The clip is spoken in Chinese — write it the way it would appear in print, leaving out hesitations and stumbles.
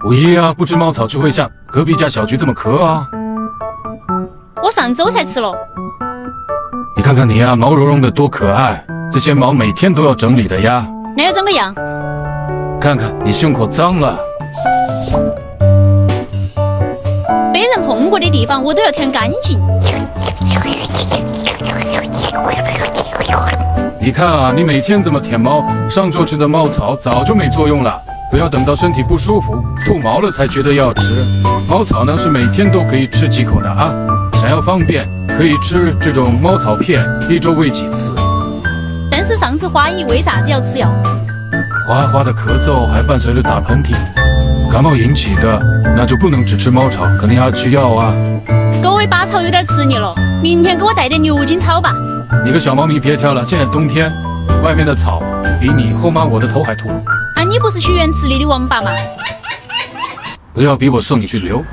喂呀，不吃猫草就会像隔壁家小菊这么咳啊！我上周才吃了。你看看你呀，毛茸茸的多可爱，这些毛每天都要整理的呀。哪有长个样？看看你胸口脏了，被人碰过的地方我都要舔干净。你看啊，你每天这么舔毛，上周吃的猫草早就没作用了。不要等到身体不舒服、吐毛了才觉得要吃。猫草呢是每天都可以吃几口的啊。想要方便，可以吃这种猫草片，一周喂几次。但是上次怀疑为啥子要吃药？哗哗的咳嗽还伴随着打喷嚏，感冒引起的，那就不能只吃猫草，肯定要吃药啊。狗尾巴草有点吃腻了，明天给我带点牛筋草吧。你个小猫咪别挑了，现在冬天，外面的草比你后妈我的头还秃。啊，你不是许愿池里的王八吗？不要逼我送你去留。